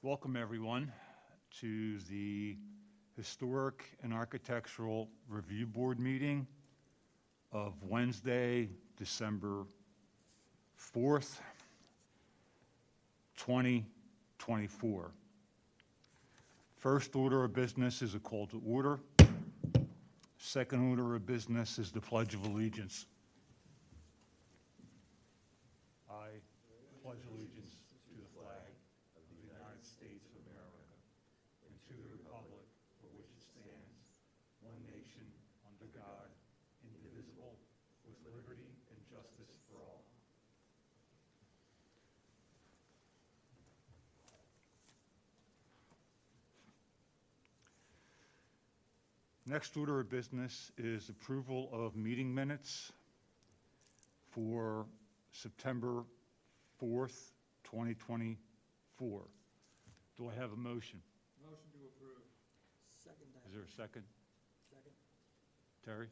Welcome, everyone, to the Historic and Architectural Review Board meeting of Wednesday, December 4th, 2024. First order of business is a call to order. Second order of business is the Pledge of Allegiance. I pledge allegiance to the flag of the United States of America and to the republic for which it stands, one nation, under God, indivisible, with liberty and justice for all. Next order of business is approval of meeting minutes for September 4th, 2024. Do I have a motion? Motion to approve. Second. Is there a second? Second. Terry?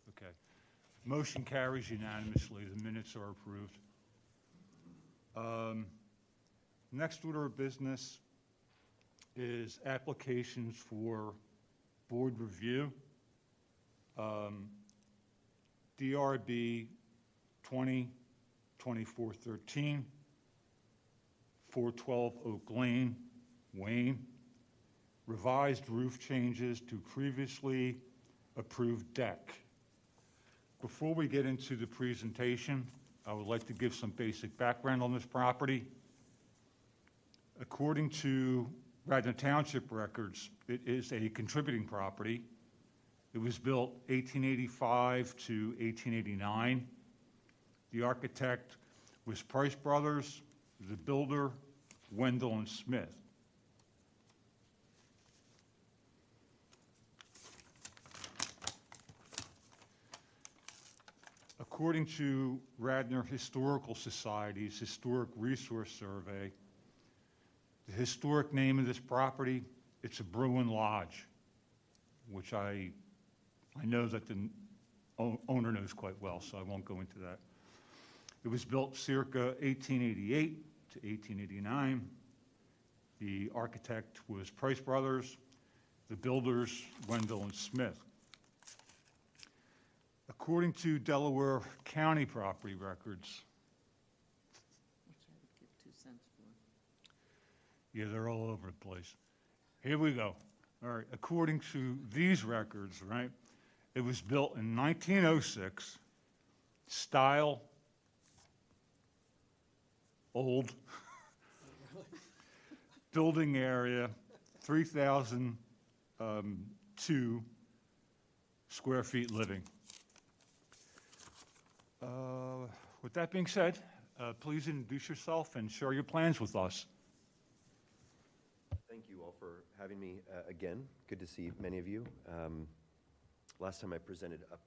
Okay. Motion carries unanimously. The minutes are approved. Next order of business is applications for board review. DRB 2024-13, 412 Oak Lane, Wayne. Revised roof changes to previously approved deck. Before we get into the presentation, I would like to give some basic background on this property. According to Radnor Township records, it is a contributing property. It was built 1885 to 1889. The architect was Price Brothers, the builder, Wendell and Smith. According to Radnor Historical Society's Historic Resource Survey, the historic name of this property, it's a Bruin Lodge, which I know that the owner knows quite well, so I won't go into that. It was built circa 1888 to 1889. The architect was Price Brothers, the builders, Wendell and Smith. According to Delaware County property records, Which I would give 2 cents for. yeah, they're all over the place. Here we go. All right, according to these records, right, it was built in 1906, style, old, building area, 3,002 square feet living. With that being said, please introduce yourself and share your plans with us. Thank you all for having me again. Good to see many of you. Last time I presented up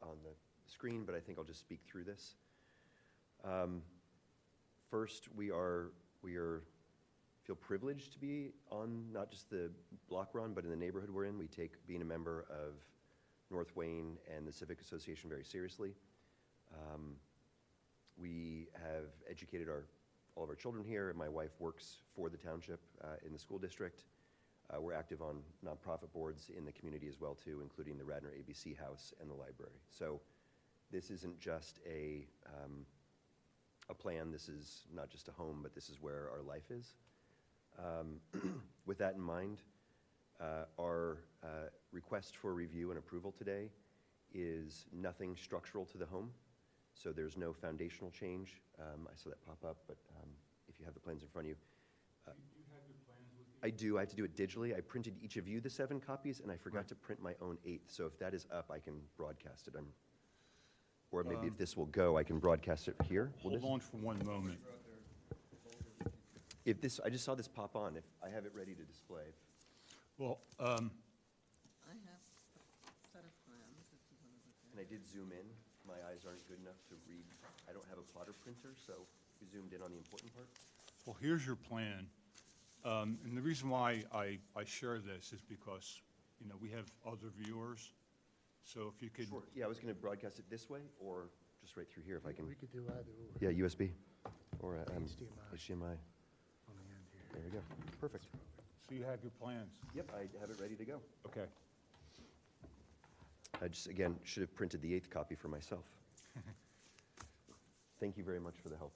on the screen, but I think I'll just speak through this. First, we feel privileged to be on not just the block we're on, but in the neighborhood we're in. We take being a member of North Wayne and the Civic Association very seriously. We have educated all of our children here, and my wife works for the township in the school district. We're active on nonprofit boards in the community as well too, including the Radnor ABC House and the library. So this isn't just a plan. This is not just a home, but this is where our life is. With that in mind, our request for review and approval today is nothing structural to the home. So there's no foundational change. I saw that pop up, but if you have the plans in front of you. Do you have your plans with you? I do. I have to do it digitally. I printed each of you the 7 copies, and I forgot to print my own 8th. So if that is up, I can broadcast it. Or maybe if this will go, I can broadcast it here. Hold on for one moment. If this, I just saw this pop on. If I have it ready to display. Well, I have a set of plans if you want to look And at I did zoom in. My eyes aren't good enough to read. I don't have a plotter printer, so we zoomed in on the important part. well, here's your plan. And the reason why I share this is because, you know, we have other viewers. So if you could. Sure. Yeah, I was going to broadcast it this way or just right through here if I can. We could do either or. Yeah, USB or HDMI. HDMI. There we go. Perfect. So you have your plans? Yep, I have it ready to go. Okay. I just, again, should have printed the 8th copy for myself. Thank you very much for the help.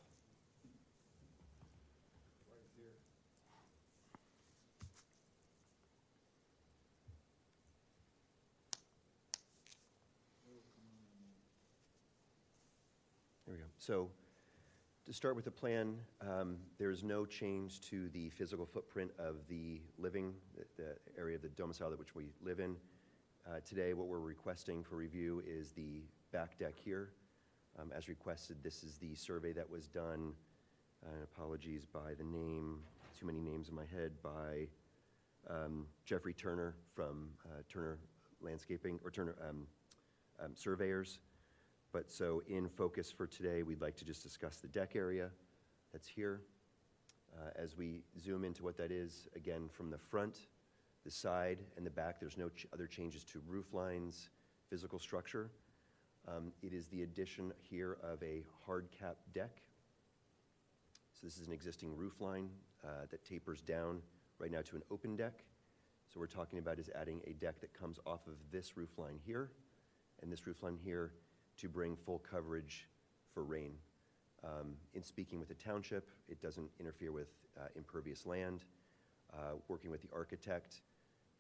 There we go. So to start with the plan, there is no change to the physical footprint of the living, the area of the domicile that which we live in. Today, what we're requesting for review is the back deck here. As requested, this is the survey that was done, apologies by the name, too many names in my head, by Jeffrey Turner from Turner Landscaping, or Turner Surveyors. But so in focus for today, we'd like to just discuss the deck area that's here. As we zoom into what that is, again, from the front, the side, and the back, there's no other changes to roof lines, physical structure. It is the addition here of a hard cap deck. So this is an existing roof line that tapers down right now to an open deck. So we're talking about is adding a deck that comes off of this roof line here and this roof line here to bring full coverage for rain. In speaking with the township, it doesn't interfere with impervious land. Working with the architect,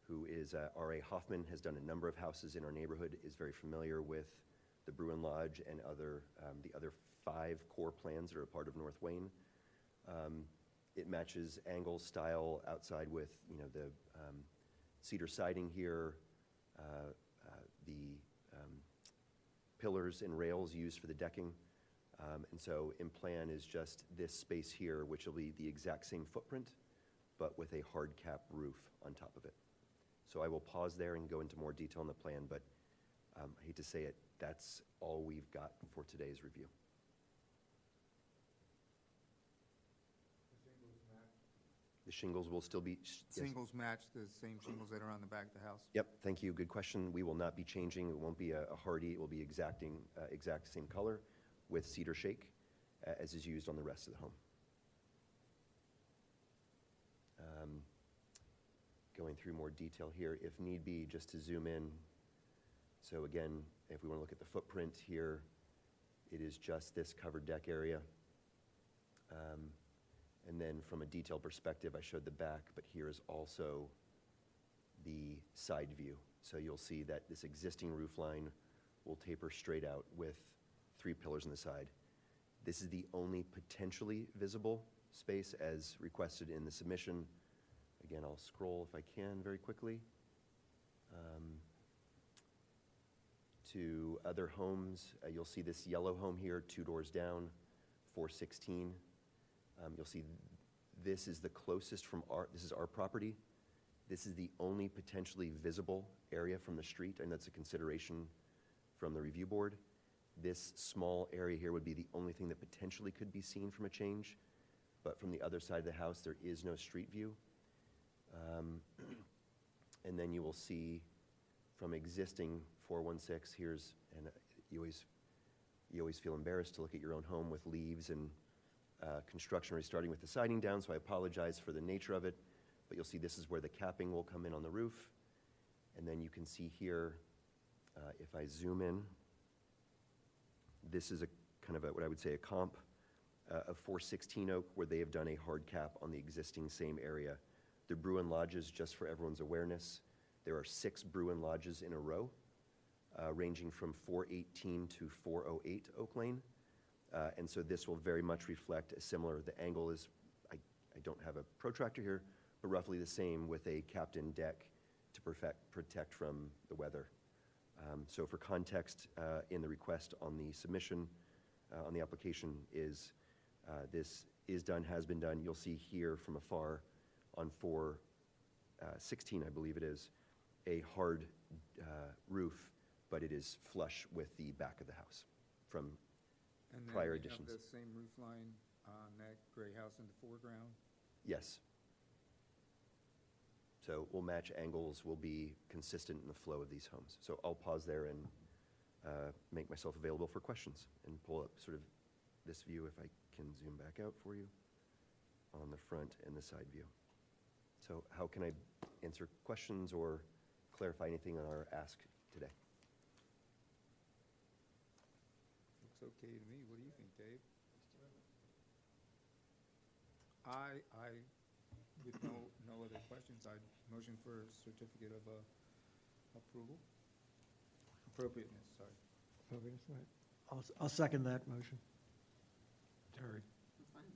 who is R.A. Hoffman, has done a number of houses in our neighborhood, is very familiar with the Bruin Lodge and the other 5 core plans that are a part of North Wayne. It matches angle style outside with, you know, the cedar siding here, the pillars and rails used for the decking. And so in plan is just this space here, which will be the exact same footprint, but with a hard cap roof on top of it. So I will pause there and go into more detail on the plan, but I hate to say it, that's all we've got for today's review. The shingles will still be... yes. Shingles match the same shingles that are on the back of the house? Yep, thank you, good question. We will not be changing, it won't be a hardy, it will be exact same color with cedar shake, as is used on the rest of the home. Going through more detail here, if need be, just to zoom in. So again, if we want to look at the footprint here, it is just this covered deck area. And then from a detailed perspective, I showed the back, but here is also the side view. So you'll see that this existing roof line will taper straight out with 3 pillars on the side. This is the only potentially visible space as requested in the submission. Again, I'll scroll if I can very quickly to other homes. You'll see this yellow home here, 2 doors down, 416. You'll see this is the closest from this is our property. This is the only potentially visible area from the street, and that's a consideration from the review board. This small area here would be the only thing that potentially could be seen from a change, but from the other side of the house, there is no street view. And then you will see from existing 416, here's, and you always feel embarrassed to look at your own home with leaves and construction restarting with the siding down, so I apologize for the nature of it, but you'll see this is where the capping will come in on the roof. And then you can see here, if I zoom in, this is a kind of what I would say a comp of 416 Oak, where they have done a hard cap on the existing same area. The Bruin Lodges, just for everyone's awareness, there are 6 Bruin Lodges in a row, ranging from 418 to 408 Oak Lane. And so this will very much reflect a similar, the angle is, I don't have a protractor here, but roughly the same with a capped-in deck to protect from the weather. So for context, in the request on the submission, on the application is, this is done, has been done. You'll see here from afar on 416, I believe it is, a hard roof, but it is flush with the back of the house from prior additions. And then you have the same roof line on that gray house in the foreground? Yes. So we'll match angles, will be consistent in the flow of these homes. So I'll pause there and make myself available for questions and pull up sort of this view if I can zoom back out for you on the front and the side view. So how can I answer questions or clarify anything on our ask today? Looks okay to me. What do you think, Dave? I, with no other questions, I'd motion for a certificate of approval. Appropriateness, sorry. Okay, that's right. I'll second that motion. Terry? I'm fine.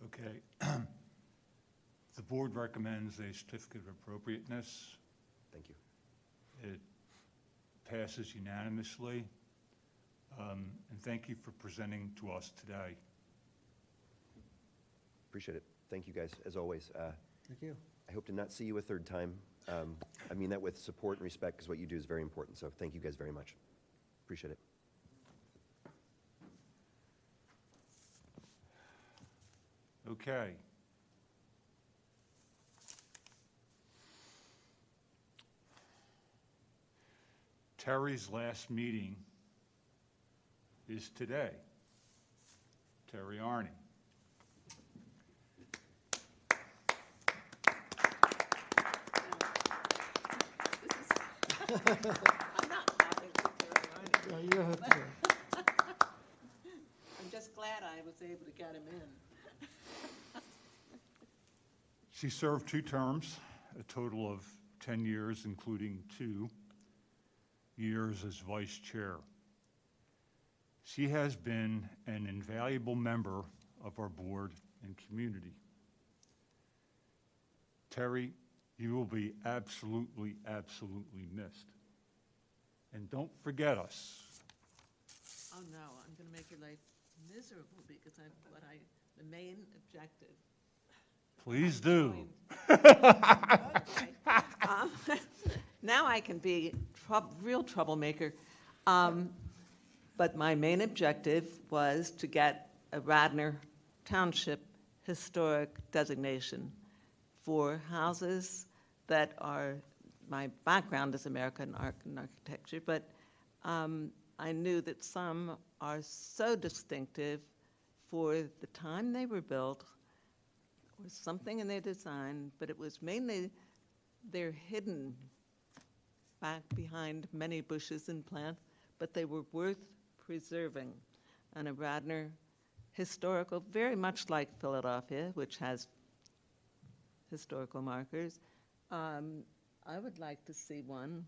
Okay. The board recommends a certificate of appropriateness. Thank you. It passes unanimously. And thank you for presenting to us today. Appreciate it. Thank you, guys, as always. Thank you. I hope to not see you a third time. I mean that with support and respect, because what you do is very important. So thank you guys very much. Appreciate it. Okay. Terry's last meeting is today. Terry Arney. I'm not laughing at Terry Arney. No, you don't have to. I'm just glad I was able to get him in. She served 2 terms, a total of 10 years, including 2 years as vice chair. She has been an invaluable member of our board and community. Terry, you will be absolutely, absolutely missed. And don't forget us. Oh, no, I'm going to make your life miserable because the main objective. Please do. Okay. Now I can be real troublemaker. But my main objective was to get a Radnor Township historic designation for houses that are, my background is American art and architecture, but I knew that some are so distinctive for the time they were built, or something in their design, but it was mainly they're hidden back behind many bushes and plants, but they were worth preserving. And a Radnor historical, very much like Philadelphia, which has historical markers, I would like to see one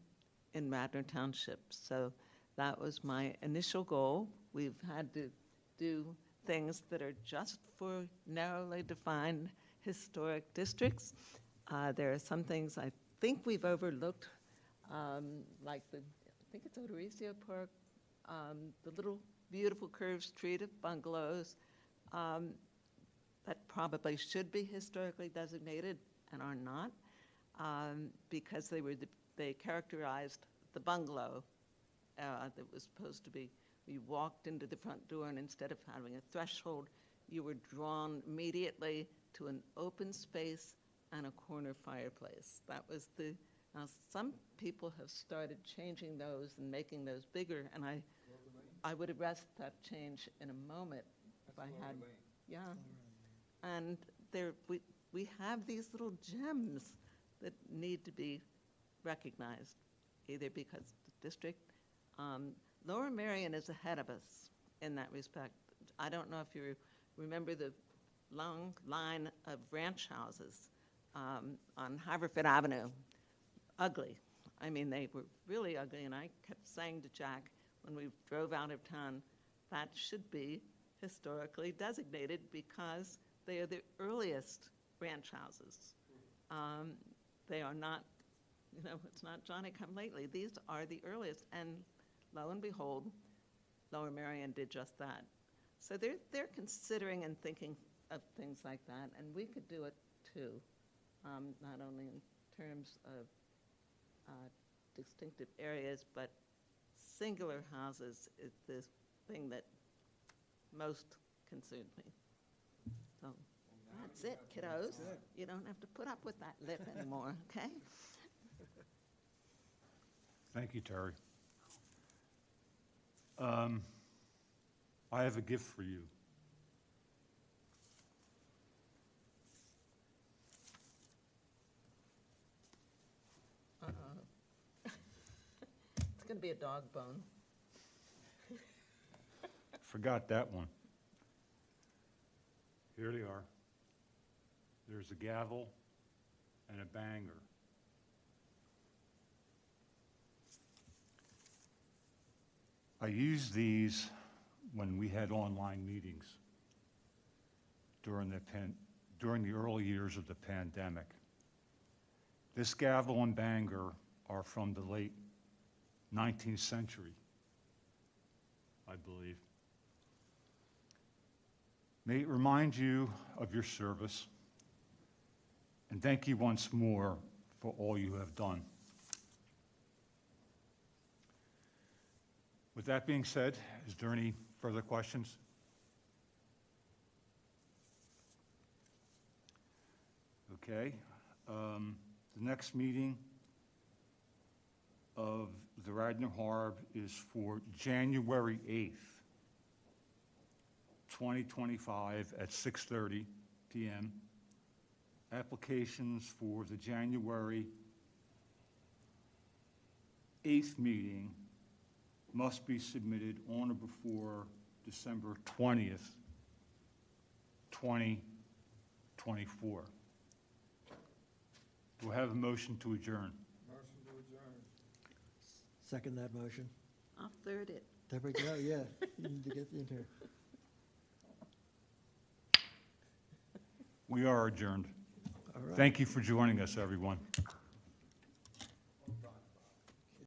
in Radnor Township. So that was my initial goal. We've had to do things that are just for narrowly defined historic districts. There are some things I think we've overlooked, like I think it's Odorizio Park, the little beautiful curved street of bungalows that probably should be historically designated and are not, because they characterized the bungalow that was supposed to be, you walked into the front door and instead of having a threshold, you were drawn immediately to an open space and a corner fireplace. That was now some people have started changing those and making those bigger, and I would arrest that change in a moment if I had. Yeah. And we have these little gems that need to be recognized, either because the district, Lower Merion is ahead of us in that respect. I don't know if you remember the long line of ranch houses on Haverford Avenue. Ugly. I mean, they were really ugly, and I kept saying to Jack when we drove out of town, that should be historically designated because they are the earliest ranch houses. They are not, it's not Johnny-come-lately. These are the earliest, and lo and behold, Lower Merion did just that. So they're considering and thinking of things like that, and we could do it too, not only in terms of distinctive areas, but singular houses is the thing that most concerns me. So that's it, kiddos. You don't have to put up with that lip anymore, okay? Thank you, Terry. I have a gift for you. going to be a dog bone. Forgot that one. Here they are. There's a gavel and a banger. I used these when we had online meetings during the early years of the pandemic. This gavel and banger are from the late 19th century, I believe. May it remind you of your service, and thank you once more for all you have done. With that being said, is there any further questions? Okay. The next meeting of the Radnor Harb is for January 8th, 2025 at 6:30 p.m. Applications for the January 8th meeting must be submitted on or before December 20th, 2024. Do I have a motion to adjourn? Motion to adjourn. Second that motion. I'll third it. There we go, yeah. You need to get in here. We are adjourned. All right. Thank you for joining us, everyone.